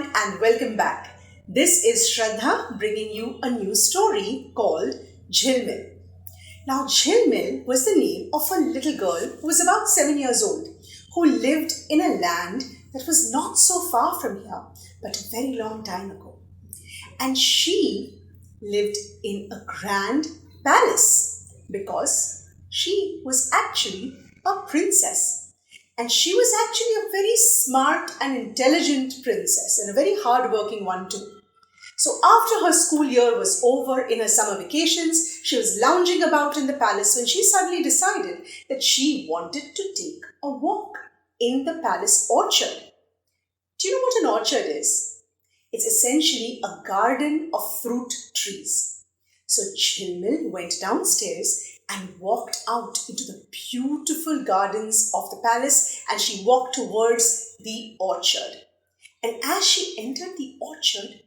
everyone and welcome back. This is Shraddha bringing you a new story called Zhilmil. Now, Zhilmil was the name of a little girl who was about 7 years old, who lived in a land that was not so far from here, but a very long time ago. And she lived in a grand palace because she was actually a princess. And she was actually a very smart and intelligent princess and a very hard-working one too. So after her school year was over in her summer vacations, she was lounging about in the palace when she suddenly decided that she wanted to take a walk in the palace orchard. Do you know what an orchard is? It's essentially a garden of fruit trees. So Zhilmil went downstairs and walked out into the beautiful gardens of the palace, and she walked towards the orchard. And as she entered the orchard,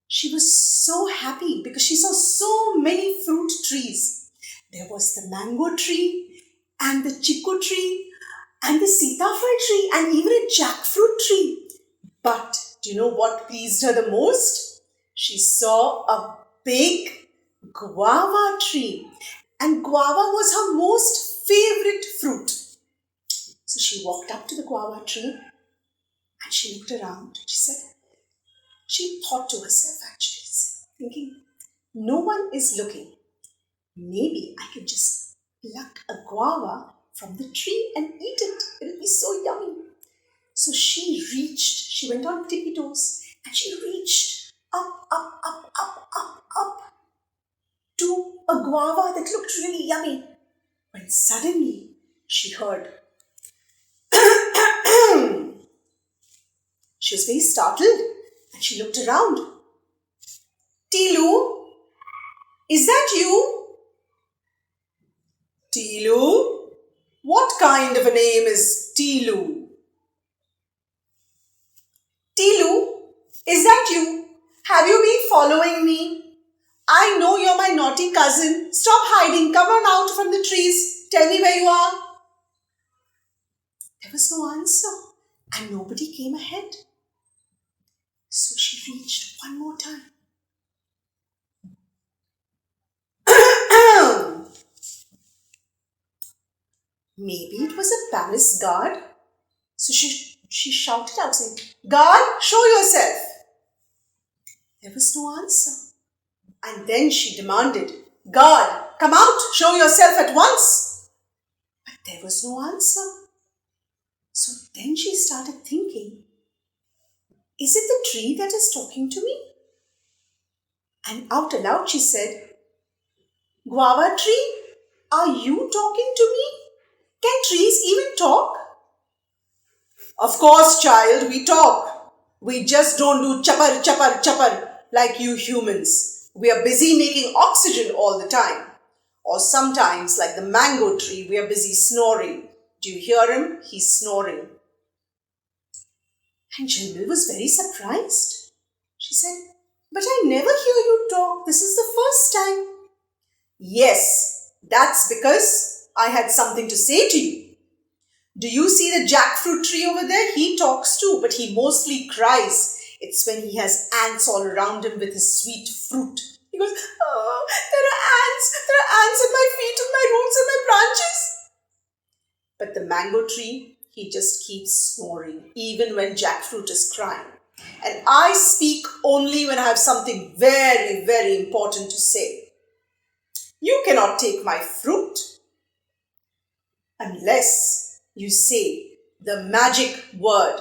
she was so happy because she saw so many fruit trees. There was the mango tree and the chiku tree and the sitafal tree and even a jackfruit tree. But do you know what pleased her the most? She saw a big guava tree. And guava was her most favorite fruit. So she walked up to the guava tree and she looked around. She thought to herself actually, thinking, no one is looking. Maybe I can just pluck a guava from the tree and eat it. It'll be so yummy. So she went on tippy toes and she reached up to a guava that looked really yummy. When suddenly she heard. She was very startled and she looked around. Tilu, is that you? Tilu? What kind of a name is Tilu? Tilu, is that you? Have you been following me? I know you're my naughty cousin. Stop hiding. Come on out from the trees. Tell me where you are. There was no answer and nobody came ahead. So she reached one more time. Maybe it was a palace guard. So she shouted out saying, "Guard, show yourself." There was no answer. And then she demanded, "Guard, come out, show yourself at once." But there was no answer. So then she started thinking, is it the tree that is talking to me? And out aloud she said, "Guava tree, are you talking to me? Can trees even talk?" "Of course, child, we talk. We just don't do chapar, chapar, chapar like you humans. We are busy making oxygen all the time. Or sometimes, like the mango tree, we are busy snoring. Do you hear him? He's snoring." And Zhilmil was very surprised. She said, "But I never hear you talk. This is the first time." "Yes, that's because I had something to say to you. Do you see the jackfruit tree over there? He talks too, but he mostly cries. It's when he has ants all around him with his sweet fruit. He goes, 'Oh, there are ants at my feet and my roots and my branches.' But the mango tree, he just keeps snoring, even when jackfruit is crying. And I speak only when I have something very, very important to say. You cannot take my fruit unless you say the magic word."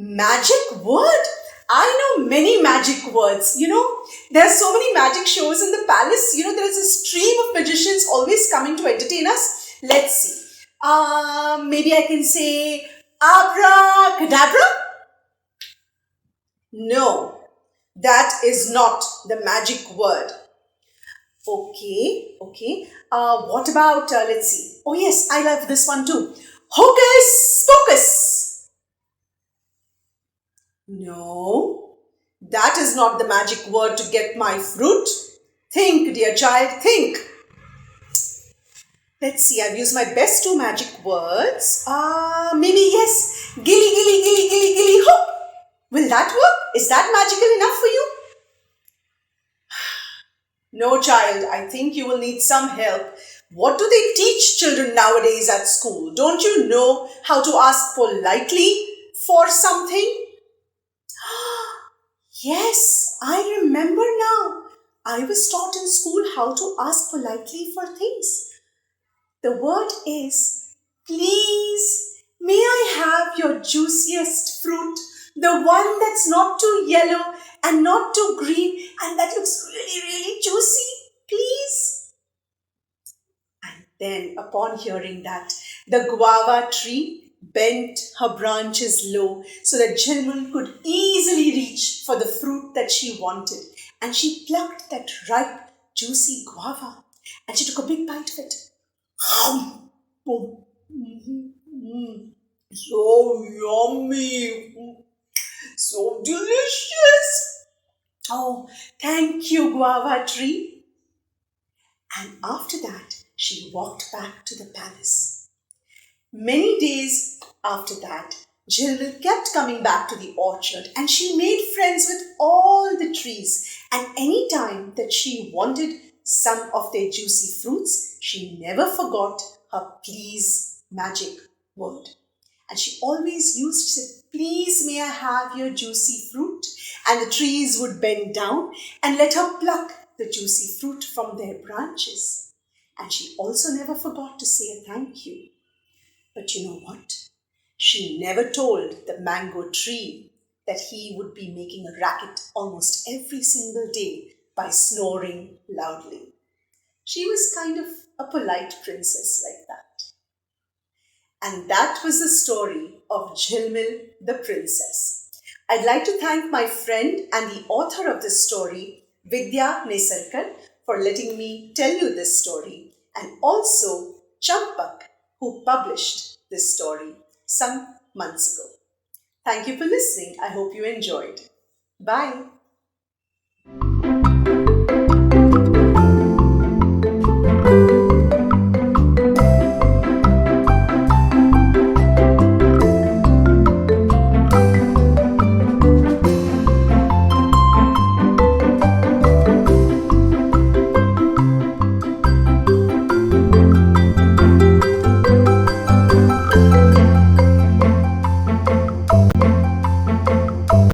Magic word? I know many magic words. There are so many magic shows in the palace. There is a stream of magicians always coming to entertain us. Let's see. Maybe I can say abracadabra? No, that is not the magic word. Okay. What about, let's see. Oh yes, I love this one too. Hocus pocus. No, that is not the magic word to get my fruit. Think, dear child, think. Let's see, I've used my best two magic words. Maybe yes, gilly, gilly, gilly, gilly, gilly, hop. No, child, I think you will need some help. What do they teach children nowadays at school? Don't you know how to ask politely for something? Yes, I remember now. I was taught in school how to ask politely for things. The word is, please, may I have your juiciest fruit? The one that's not too yellow and not too green and that looks really, really juicy, please. And then, upon hearing that, the guava tree bent her branches low so that Jilmul could easily reach for the fruit that she wanted. And she plucked that ripe, juicy guava and she took a big bite of it. Boom. Mhm. Mm. So yummy. So delicious. Oh, thank you, guava tree. And after that, she walked back to the palace. Many days after that, Jilmil kept coming back to the orchard and she made friends with all the trees. And any time that she wanted some of their juicy fruits, she never forgot her please magic word. And she always used to say, please may I have your juicy fruit? And the trees would bend down and let her pluck the juicy fruit from their branches. And she also never forgot to say a thank you. But you know what? She never told the mango tree that he would be making a racket almost every single day by snoring loudly. She was kind of a polite princess like that. And that was the story of Jhilmil the princess. I'd like to thank my friend and the author of this story, Vidya Nesarikar, for letting me tell you this story, and also Champak, who published this story some months ago. Thank you for listening. I hope you enjoyed. Bye.